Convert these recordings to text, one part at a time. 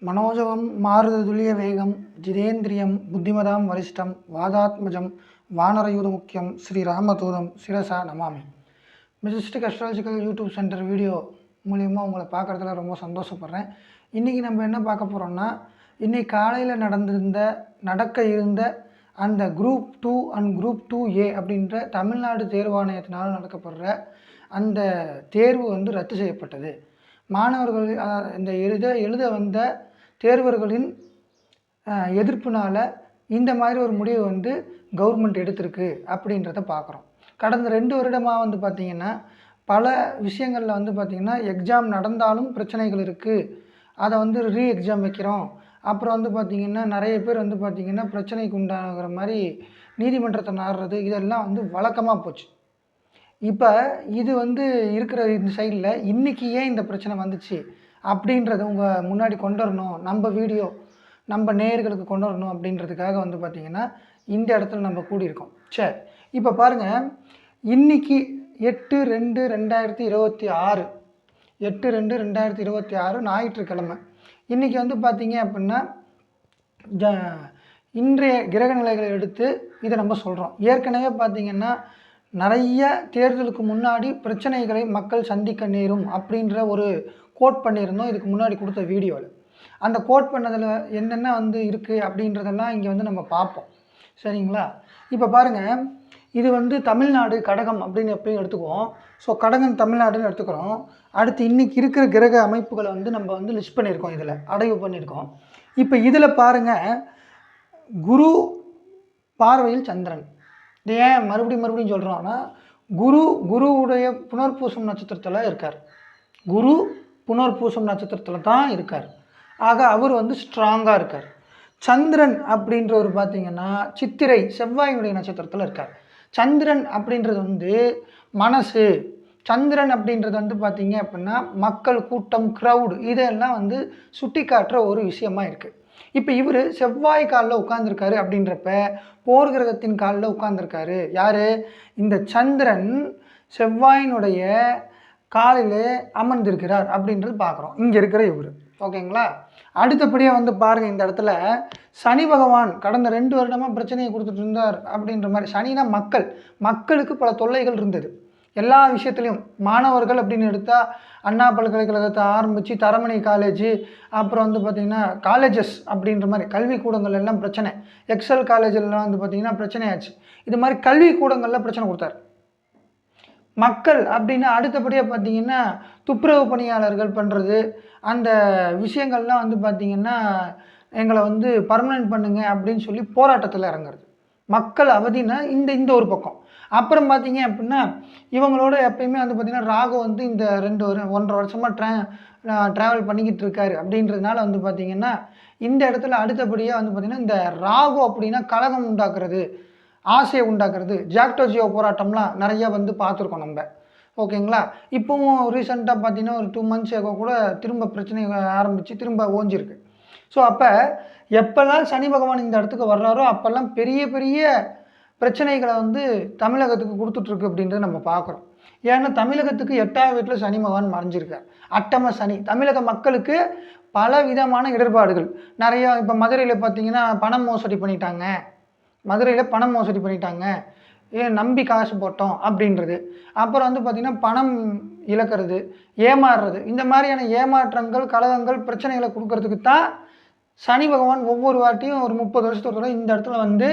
मनोजवं मारुततुल्य वेगं जितेन्द्रियं बुद्धिमतां वरिष्ठं वादात्मजं वानरयूथमुख्यं श्रीरामदूतं शिरसा Namami. Majestic astrological YouTube centre video மூலிமா உங்களை பார்க்குறதுல ரொம்ப சந்தோஷப்படுறேன். இன்றைக்கி நம்ம என்ன பார்க்க போகிறோம்னா, இன்றைக்கி காலையில் நடக்க இருந்த அந்த குரூப் 2 அண்ட் குரூப் 2A அப்படின்ற தமிழ்நாடு தேர்வாணையத்தினால் நடக்கப்படுற அந்த தேர்வு ரத்து செய்யப்பட்டது. மாணவர்கள் இந்த எழுத வந்த தேர்வர்களின் எதிர்ப்புனால் இந்த மாதிரி ஒரு முடிவு கவர்மெண்ட் எடுத்திருக்கு அப்படின்றத பார்க்குறோம். கடந்த 2 வருடமாக பார்த்திங்கன்னா பல விஷயங்களில் பார்த்திங்கன்னா எக்ஸாம் நடந்தாலும் பிரச்சனைகள் இருக்குது. அதை ரீ எக்ஸாம் வைக்கிறோம். அப்புறம் பார்த்திங்கன்னா நிறைய பேர் பார்த்திங்கன்னா பிரச்சனைக்கு உண்டாகிற மாதிரி நீதிமன்றத்தை நாடுறது இதெல்லாம் வழக்கமாக போச்சு. இப்போ இது இருக்கிற இந்த சைடில் இன்றைக்கி ஏன் இந்த பிரச்சனை வந்துச்சு அப்படின்றத உங்கள் முன்னாடி கொண்டு வரணும், நம்ம வீடியோ நம்ம நேயர்களுக்கு கொண்டு வரணும் அப்படின்றதுக்காக பார்த்திங்கன்னா இந்த இடத்துல நம்ம கூடியிருக்கோம். சரி, இப்போ பாருங்கள், இன்றைக்கி 8/2/2026 8/2/2026 ஞாயிற்றுக்கிழமை. இன்றைக்கி பார்த்திங்க அப்படின்னா இன்றைய கிரக நிலைகளை எடுத்து இதை நம்ம சொல்கிறோம். ஏற்கனவே பார்த்திங்கன்னா நிறைய தேர்தலுக்கு முன்னாடி பிரச்சனைகளை மக்கள் சந்திக்க நேரும் அப்படின்ற ஒரு கோட் பண்ணியிருந்தோம் இதுக்கு முன்னாடி கொடுத்த வீடியோவில். அந்த கோட் பண்ணதில் என்னென்ன இருக்குது அப்படின்றதெல்லாம் இங்கே நம்ம பார்ப்போம். சரிங்களா? இப்போ பாருங்கள், இது தமிழ்நாடு கடகம் அப்படின்னு எப்பயும் எடுத்துக்குவோம். ஸோ கடகம் தமிழ்நாடுன்னு எடுத்துக்கிறோம். அடுத்து இன்றைக்கி இருக்கிற கிரக அமைப்புகளை நம்ம லிஸ்ட் பண்ணியிருக்கோம், இதில் அடைவு பண்ணியிருக்கோம். இப்போ இதில் பாருங்கள், குரு பார்வையில் சந்திரன். இது ஏன் மறுபடியும் சொல்கிறோன்னா, குருவுடைய புனர்பூசம் நட்சத்திரத்தில் இருக்கார். குரு புனர்பூசம் நட்சத்திரத்தில் தான் இருக்கார். ஆக அவர் ஸ்ட்ராங்காக இருக்கார். சந்திரன் அப்படின்றவர் பார்த்திங்கன்னா சித்திரை செவ்வாயினுடைய நட்சத்திரத்தில் இருக்கார். சந்திரன் அப்படின்றது மனசு. சந்திரன் அப்படின்றது பார்த்திங்க அப்படின்னா மக்கள் கூட்டம், க்ரௌடு இதெல்லாம் சுட்டி காட்டுற ஒரு விஷயமா இருக்குது. இப்போ இவர் செவ்வாய் காலில் உட்காந்துருக்காரு அப்படின்றப்ப போர் கிரகத்தின் காலில் உட்காந்துருக்காரு. யார்? இந்த சந்திரன் செவ்வாயினுடைய காலில் அமர்ந்திருக்கிறார் அப்படின்றது பார்க்குறோம் இங்கே இருக்கிற இவர். ஓகேங்களா? அடுத்தபடியாக பாருங்கள், இந்த இடத்துல சனி பகவான் கடந்த 2 வருடமாக பிரச்சனையை கொடுத்துட்டு இருந்தார் அப்படின்ற மாதிரி. சனினா மக்களுக்கு பல தொல்லைகள் இருந்தது எல்லா விஷயத்துலையும். மாணவர்கள் அப்படின்னு எடுத்தால் அண்ணா பல்கலைக்கழகத்தை ஆரம்பித்து தரமணி காலேஜு, அப்புறம் பார்த்திங்கன்னா காலேஜஸ் அப்படின்ற மாதிரி கல்விக்கூடங்கள் எல்லாம் பிரச்சனை. எக்ஸல் காலேஜெல்லாம் பார்த்திங்கன்னா பிரச்சனையாச்சு. இது மாதிரி கல்விக்கூடங்களில் பிரச்சனை கொடுத்தார். மக்கள் அப்படின்னு அடுத்தபடியாக பார்த்திங்கன்னா துப்புரவு பணியாளர்கள் பண்ணுறது அந்த விஷயங்கள்லாம் பார்த்திங்கன்னா எங்களை பர்மனெண்ட் பண்ணுங்க அப்படின்னு சொல்லி போராட்டத்தில் இறங்குறது. மக்கள் அவதினா இந்த ஒரு பக்கம். அப்புறம் பார்த்திங்க அப்படின்னா இவங்களோட எப்பயுமே பார்த்திங்கன்னா ராகு இந்த 1.5 வருஷமாக ட்ராவல் பண்ணிக்கிட்டு இருக்காரு அப்படின்றதுனால பார்த்திங்கன்னா இந்த இடத்துல அடுத்தபடியாக பார்த்திங்கன்னா இந்த ராகு அப்படின்னா கலகம் உண்டாக்குறது, ஆசையை உண்டாக்குறது, ஜாக்டோஜியோ போராட்டம்லாம் நிறையா பார்த்துருக்கோம் நம்ம. ஓகேங்களா? இப்போவும் ரீசெண்டாக பார்த்திங்கன்னா ஒரு 2 months கூட திரும்ப பிரச்சனை ஆரம்பித்து திரும்ப ஓஞ்சிருக்கு. ஸோ அப்போ எப்போல்லாம் சனி பகவான் இந்த இடத்துக்கு வர்றாரோ அப்போல்லாம் பெரிய பெரிய பிரச்சனைகளை தமிழகத்துக்கு கொடுத்துட்ருக்கு அப்படின்றத நம்ம பார்க்குறோம். ஏன்னா தமிழகத்துக்கு 8ஆவது வீட்டில் சனி பகவான் மறைஞ்சிருக்கார். அட்டம சனி. தமிழக மக்களுக்கு பல விதமான இடர்பாடுகள் நிறையா. இப்போ மதுரையில் பார்த்திங்கன்னா பணம் மோசடி பண்ணிட்டாங்க, ஏன் நம்பி காசு போட்டோம் அப்படின்றது. அப்புறம் பார்த்திங்கன்னா பணம் இழக்கிறது, ஏமாறுறது, இந்த மாதிரியான ஏமாற்றங்கள், கலகங்கள், பிரச்சனைகளை கொடுக்கறதுக்கு தான் சனி பகவான் ஒவ்வொரு வாட்டியும் ஒரு 30 வருஷத்தோட இந்த இடத்துல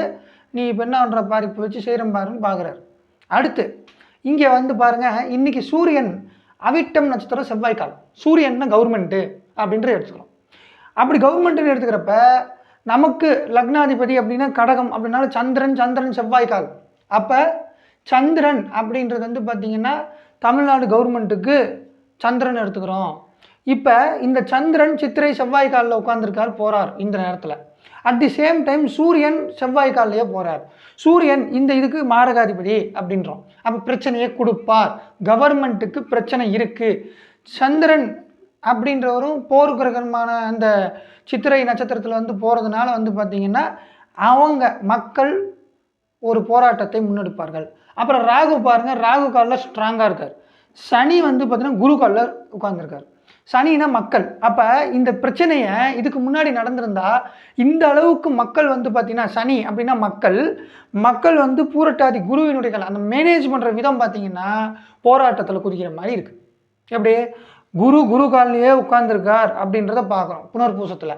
நீ இப்போ என்ன பண்ணுற பாரு, இப்போ வச்சு செய்கிறேன் பாருன்னு பார்க்குறாரு. அடுத்து இங்கே பாருங்கள், இன்றைக்கி சூரியன் அவிட்டம் நட்சத்திரம் செவ்வாய்க்கால். சூரியன்னா கவர்மெண்ட்டு அப்படின்ற எடுத்துக்கிறோம். அப்படி கவர்மெண்ட்டுன்னு எடுத்துக்கிறப்ப நமக்கு லக்னாதிபதி அப்படின்னா கடகம் அப்படின்னால சந்திரன் செவ்வாய்க்கால். அப்போ சந்திரன் அப்படின்றது பார்த்திங்கன்னா தமிழ்நாடு கவர்மெண்ட்டுக்கு சந்திரன் எடுத்துக்கிறோம். இப்போ இந்த சந்திரன் சித்திரை செவ்வாய்க்காலில் உட்காந்துருக்கார், போகிறார் இந்த நேரத்தில். அட் தி சேம் டைம் சூரியன் செவ்வாய்க்காலையே போகிறார். சூரியன் இதுக்கு மாரகாதிபதி அப்படின்றோம். அப்போ பிரச்சனையை கொடுப்பார், கவர்மெண்ட்டுக்கு பிரச்சனை இருக்குது. சந்திரன் அப்படின்றவரும் போர் கிரகமான அந்த சித்திரை நட்சத்திரத்தில் போகிறதுனால பார்த்திங்கன்னா அவங்க மக்கள் ஒரு போராட்டத்தை முன்னெடுப்பார்கள். அப்புறம் ராகு பாருங்கள், ராகு காலில் ஸ்ட்ராங்காக இருக்கார். சனி பார்த்திங்கன்னா குரு காலில் உட்காந்துருக்கார். சனினா மக்கள். அப்போ இந்த பிரச்சனையை இதுக்கு முன்னாடி நடந்திருந்தா இந்த அளவுக்கு மக்கள் வந்து பார்த்தீங்கன்னா, சனி அப்படின்னா மக்கள், மக்கள் வந்து பூரட்டாதி குருவினுடைய அந்த மேனேஜ் பண்ணுற விதம் பார்த்தீங்கன்னா போராட்டத்தில் குதிக்கிற மாதிரி இருக்குது. எப்படி குரு காலிலேயே உட்கார்ந்துருக்கார் அப்படின்றத பார்க்குறோம் புனர்பூசத்தில்.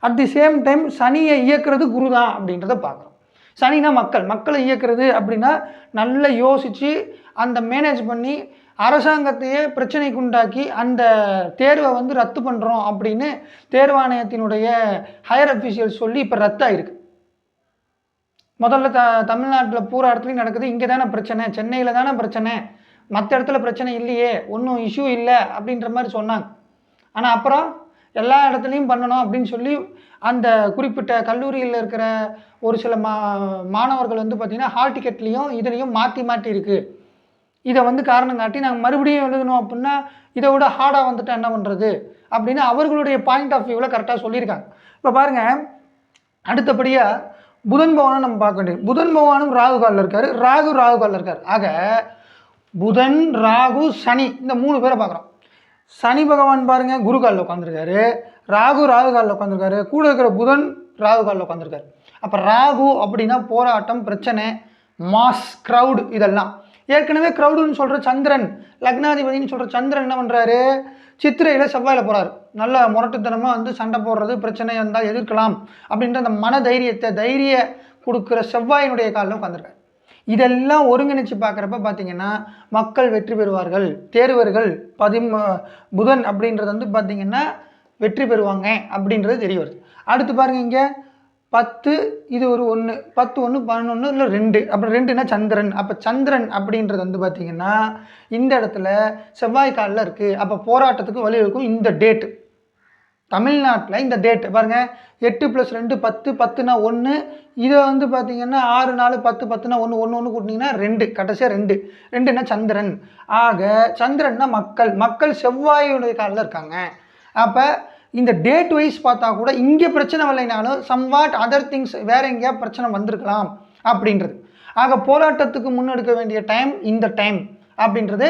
அட் தி சேம் டைம் சனியை இயக்குறது குரு தான் அப்படின்றத பார்க்குறோம். சனினா மக்களை இயக்குறது அப்படின்னா நல்லா யோசித்து அந்த மேனேஜ் பண்ணி அரசாங்கத்தையே பிரச்சனைக்கு உண்டாக்கி அந்த தேர்வை வந்து ரத்து பண்ணுறோம் அப்படின்னு தேர்வாணையத்தினுடைய ஹையர் அஃபீஷியல்ஸ் சொல்லி இப்போ ரத்தாயிருக்கு. முதல்ல தமிழ்நாட்டில் பூரா இடத்துலையும் நடக்குது. இங்கே தானே பிரச்சனை, சென்னையில் தானே பிரச்சனை, மற்ற இடத்துல பிரச்சனை இல்லையே, ஒன்றும் இஷ்யூ இல்லை அப்படின்ற மாதிரி சொன்னாங்க. ஆனால் அப்புறம் எல்லா இடத்துலையும் பண்ணணும் அப்படின்னு சொல்லி அந்த குறிப்பிட்ட கல்லூரியில் இருக்கிற ஒரு சில மாணவர்கள் வந்து பார்த்திங்கன்னா ஹால் டிக்கெட்லேயும் இதுலேயும் மாற்றி இருக்குது. இதை வந்து காரணம் காட்டி நாங்கள் மறுபடியும் எழுதணும் அப்படின்னா இதை விட ஹார்டாக வந்துட்டு என்ன பண்ணுறது அப்படின்னு அவர்களுடைய பாயிண்ட் ஆஃப் வியூவில் கரெக்டாக சொல்லியிருக்காங்க. இப்போ பாருங்கள், அடுத்தபடியாக புதன் பகவானை நம்ம பார்க்க வேண்டியது. புதன் பகவானும் ராகு காலில் இருக்கார், ராகு காலில் இருக்கார். ஆக புதன், ராகு, சனி இந்த 3 பேரை பார்க்குறோம். சனி பகவான் பாருங்கள் குரு காலில் உட்காந்துருக்காரு, ராகு காலில் உட்காந்துருக்காரு, கூட இருக்கிற புதன் ராகு காலில் உட்காந்துருக்காரு. அப்போ ராகு அப்படின்னா போராட்டம், பிரச்சனை, மாஸ், க்ரௌடு, இதெல்லாம். ஏற்கனவே க்ரௌடுன்னு சொல்கிற சந்திரன், லக்னாதிபதினு சொல்கிற சந்திரன் என்ன பண்ணுறாரு, சித்திரையில் செவ்வாயில் போகிறார். நல்ல முரட்டுத்தனமாக வந்து சண்டை போடுறது, பிரச்சனை இருந்தால் எதிர்க்கலாம் அப்படின்ற அந்த மன தைரிய கொடுக்குற செவ்வாயினுடைய காலில் உட்காந்துருக்காரு. இதெல்லாம் ஒருங்கிணைச்சு பார்க்குறப்ப பார்த்தீங்கன்னா மக்கள் வெற்றி பெறுவார்கள், தேர்வர்கள் புதன் அப்படின்றது வந்து பார்த்திங்கன்னா வெற்றி பெறுவாங்க அப்படின்றது தெரிய வருது. அடுத்து பாருங்கள், இங்கே 10 இது ஒரு 1, 10 1 11 இல்லை 2, அப்புறம் 2னா சந்திரன். அப்போ சந்திரன் அப்படின்றது வந்து பார்த்திங்கன்னா இந்த இடத்துல செவ்வாய் காலில் இருக்குது. அப்போ போராட்டத்துக்கு வழி இருக்கும். இந்த டேட்டு தமிழ்நாட்டில் இந்த டேட்டு பாருங்கள், 8 + 2 10, 10னா 1, இதை வந்து பார்த்திங்கன்னா 6 4 10, 10னா 1 1 1 கூட்டினீங்கன்னா 2, கடைசியாக 2னா சந்திரன். ஆக சந்திரன்னா மக்கள் செவ்வாயுடைய காலில் இருக்காங்க. அப்போ இந்த டேட் வைஸ் பார்த்தா கூட இங்கே பிரச்சனை வரலைனாலும் சம்வாட் அதர் திங்ஸ் வேறு எங்கேயா பிரச்சனை வந்திருக்கலாம் அப்படின்றது. ஆக போராட்டத்துக்கு முன்னெடுக்க வேண்டிய டைம் இந்த டைம் அப்படின்றது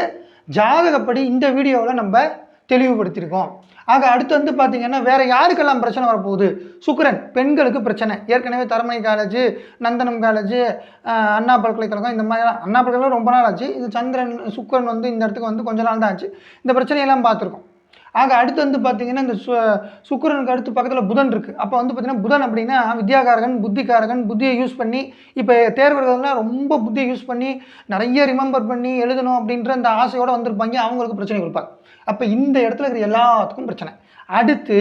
ஜாதகப்படி இந்த வீடியோவில் நம்ம தெளிவுபடுத்தியிருக்கோம். ஆக அடுத்து வந்து பார்த்திங்கன்னா வேறு யாருக்கெல்லாம் பிரச்சனை வரப்போகுது, சுக்கிரன் பெண்களுக்கு பிரச்சனை. ஏற்கனவே தரமணி காலேஜ், நந்தனம் காலேஜ், அண்ணா பல்கலைக்கழகம், இந்த மாதிரி அண்ணா பல்கலைக்கழகம் ரொம்ப நாள் ஆச்சு. இது சந்திரன் சுக்கிரன் வந்து இந்த இடத்துக்கு வந்து கொஞ்ச நாள் தான் ஆச்சு. இந்த பிரச்சனையெல்லாம் பார்த்துருக்கோம். ஆக அடுத்து வந்து பார்த்திங்கன்னா இந்த சுக்கிரனுக்கு அடுத்து பக்கத்தில் புதன் இருக்குது. அப்போ வந்து பார்த்திங்கன்னா புதன் அப்படின்னா வித்யாகாரகன், புத்திகாரகன், புத்தியை யூஸ் பண்ணி இப்போ தேர்வர்கள்லாம் ரொம்ப புத்தியை யூஸ் பண்ணி நிறைய ரிமெம்பர் பண்ணி எழுதணும் அப்படின்ற அந்த ஆசையோடு வந்திருப்பாங்க. அவங்களுக்கு பிரச்சனை கொடுப்பாங்க. அப்போ இந்த இடத்துல இருக்கிற எல்லாத்துக்கும் பிரச்சனை. அடுத்து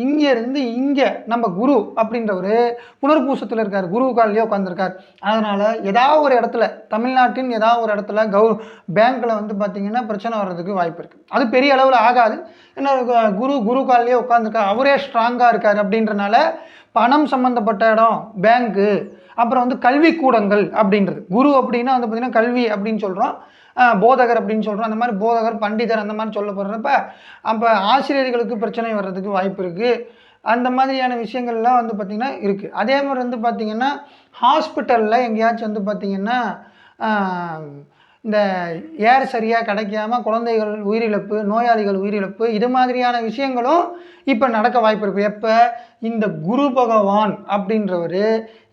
இங்கேருந்து இங்கே நம்ம குரு அப்படின்றவர் புனர்பூசத்தில் இருக்கார், குரு காலிலேயே உட்காந்துருக்கார். அதனால் ஏதாவது ஒரு இடத்துல தமிழ்நாட்டின் ஏதாவது ஒரு இடத்துல பேங்க்கில் வந்து பார்த்திங்கன்னா பிரச்சனை வர்றதுக்கு வாய்ப்பு இருக்குது. அது பெரிய அளவில் ஆகாது. ஏன்னா குரு காலிலேயே உட்காந்துருக்கார், அவரே ஸ்ட்ராங்காக இருக்கார். அப்படின்றனால பணம் சம்மந்தப்பட்ட இடம், பேங்க்கு, அப்புறம் வந்து கல்விக்கூடங்கள் அப்படின்றது. குரு அப்படின்னா வந்து பார்த்திங்கன்னா கல்வி அப்படின்னு சொல்கிறோம், போதகர் அப்படின்னு சொல்கிறோம். அந்த மாதிரி போதகர், பண்டிதர் அந்த மாதிரி சொல்லப்படுறப்ப அப்போ ஆசிரியர்களுக்கு பிரச்சனை வர்றதுக்கு வாய்ப்பு இருக்குது. அந்த மாதிரியான விஷயங்கள்லாம் வந்து பார்த்திங்கன்னா இருக்குது. அதே மாதிரி வந்து பார்த்திங்கன்னா ஹாஸ்பிட்டலில் எங்கேயாச்சும் வந்து பார்த்திங்கன்னா இந்த ஏர் சரியாக கிடைக்காம குழந்தைகள் உயிரிழப்பு, நோயாளிகள் உயிரிழப்பு, இது மாதிரியான விஷயங்களும் இப்போ நடக்க வாய்ப்பு இருக்குது. எப்போ இந்த குரு பகவான் அப்படின்றவர்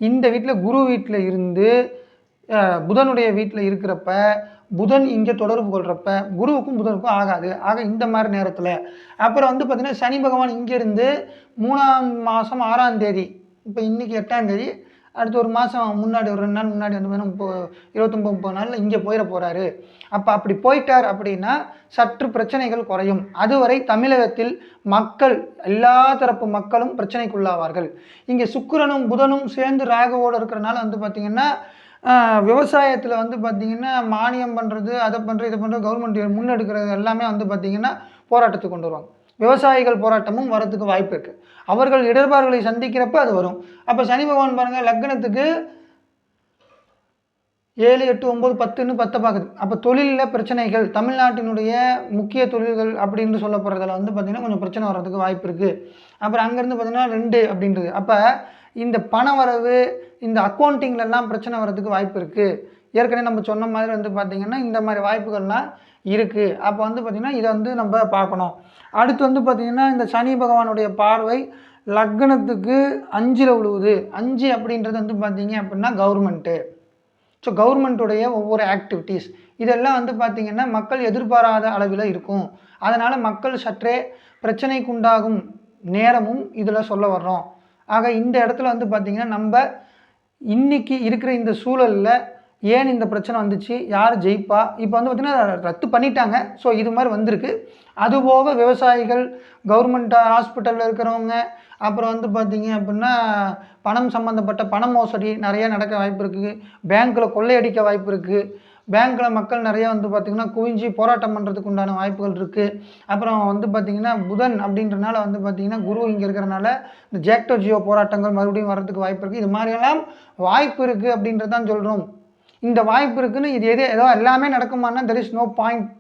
இந்த வீட்டில் குரு வீட்டில் இருந்து புதனுடைய வீட்டில் இருக்கிறப்ப, புதன் இங்கே தொடர்பு கொள்கிறப்ப குருவுக்கும் புதனுக்கும் ஆகாது. ஆக இந்த மாதிரி நேரத்தில் அப்புறம் வந்து பார்த்திங்கன்னா சனி பகவான் இங்கேருந்து 3ஆம் மாதம் 6ஆம் தேதி, இப்போ இன்றைக்கி 8ஆம் தேதி, அடுத்து ஒரு மாதம் முன்னாடி ஒரு 2 நாள் முன்னாடி வந்து 29-30 நாளில் இங்கே போயிட போகிறாரு. அப்போ அப்படி போயிட்டார் அப்படின்னா சற்று பிரச்சனைகள் குறையும். அதுவரை தமிழகத்தில் மக்கள், எல்லா தரப்பு மக்களும் பிரச்சனைக்குள்ளாவார்கள். இங்கே சுக்கிரனும் புதனும் சேர்ந்து ராகுவோடு இருக்கிறனால வந்து பார்த்திங்கன்னா விவசாயத்தில் வந்து பார்த்திங்கன்னா மானியம் பண்ணுறது, அதை பண்ணுறது, இதை பண்ணுறது, கவர்மெண்ட் முன்னெடுக்கிறது எல்லாமே வந்து பார்த்திங்கன்னா போராட்டத்துக்கு கொண்டு வருவாங்க. விவசாயிகள் போராட்டமும் வரதுக்கு வாய்ப்பு இருக்குது. அவர்கள் இடர்பாடுகளை சந்திக்கிறப்ப அது வரும். அப்போ சனி பகவான் பாருங்கள் லக்னத்துக்கு 7 8 9 10ன்னு 10 பார்க்குது. அப்போ தொழிலில் பிரச்சனைகள், தமிழ்நாட்டினுடைய முக்கிய தொழில்கள் அப்படின்னு சொல்லப்படுறதில் வந்து பார்த்திங்கன்னா கொஞ்சம் பிரச்சனை வர்றதுக்கு வாய்ப்பு இருக்குது. அப்புறம் அங்கேருந்து பார்த்திங்கன்னா 2 அப்படின்றது. அப்போ இந்த பண வரவு, இந்த அக்கௌண்டிங்லலாம் பிரச்சனை வர்றதுக்கு வாய்ப்பு இருக்குது. ஏற்கனவே நம்ம சொன்ன மாதிரி வந்து பார்த்திங்கன்னா இந்த மாதிரி வாய்ப்புகள்லாம் இருக்குது. அப்போ வந்து பார்த்திங்கன்னா இதை வந்து நம்ம பார்க்கணும். அடுத்து வந்து பார்த்திங்கன்னா இந்த சனி பகவானுடைய பார்வை லக்னத்துக்கு 5ல் விழுவுது. 5 அப்படின்றது வந்து பார்த்திங்க அப்படின்னா கவர்மெண்ட்டு. ஸோ கவர்மெண்ட்டுடைய ஒவ்வொரு ஆக்டிவிட்டீஸ் இதெல்லாம் வந்து பார்த்திங்கன்னா மக்கள் எதிர்பாராத அளவில் இருக்கும். அதனால் மக்கள் சற்றே பிரச்சனைக்குண்டாகும் நேரமும் இதில் சொல்ல வர்றோம். ஆக இந்த இடத்துல வந்து பார்த்திங்கன்னா நம்ம இன்றைக்கி இருக்கிற இந்த சூழலில் ஏன் இந்த பிரச்சனை வந்துச்சு, யார் ஜெயிப்பா, இப்போ வந்து பார்த்திங்கன்னா ரத்து பண்ணிட்டாங்க. ஸோ இது மாதிரி வந்திருக்கு. அதுபோக விவசாயிகள், கவர்மெண்ட் ஹாஸ்பிட்டலில் இருக்கிறவங்க, அப்புறம் வந்து பார்த்திங்க அப்படின்னா பணம் சம்மந்தப்பட்ட பண மோசடி நிறையா நடக்க வாய்ப்பு இருக்குது. பேங்க்கில் கொள்ளையடிக்க வாய்ப்பு இருக்குது. பேங்க்கில் மக்கள் நிறையா வந்து பார்த்திங்கன்னா குவிஞ்சு போராட்டம் பண்ணுறதுக்கு உண்டான வாய்ப்புகள் இருக்குது. அப்புறம் வந்து பார்த்திங்கன்னா புதன் அப்படின்றனால வந்து பார்த்திங்கன்னா குரு இங்கே இருக்கிறனால இந்த ஜாக்டோ ஜியோ போராட்டங்கள் மறுபடியும் வர்றதுக்கு வாய்ப்பு இருக்குது. இது மாதிரியெல்லாம் வாய்ப்பு இருக்குது அப்படின்றது தான் சொல்கிறோம். இந்த வாய்ப்பு இருக்குதுன்னு இது ஏதோ எல்லாமே நடக்குமானா தெர் இஸ் நோ பாயிண்ட்.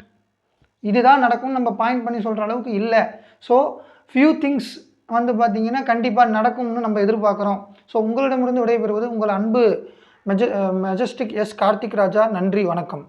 இதுதான் நடக்கும்னு நம்ம பாயிண்ட் பண்ணி சொல்கிற அளவுக்கு இல்லை. ஸோ ஃபியூ திங்ஸ் வந்து பார்த்திங்கன்னா கண்டிப்பாக நடக்கும்னு நம்ம எதிர்பார்க்குறோம். ஸோ உங்களிடமிருந்து விடைபெறுவது உங்கள் அன்பு மெஜஸ்டிக் எஸ் கார்த்திக் ராஜா. நன்றி, வணக்கம்.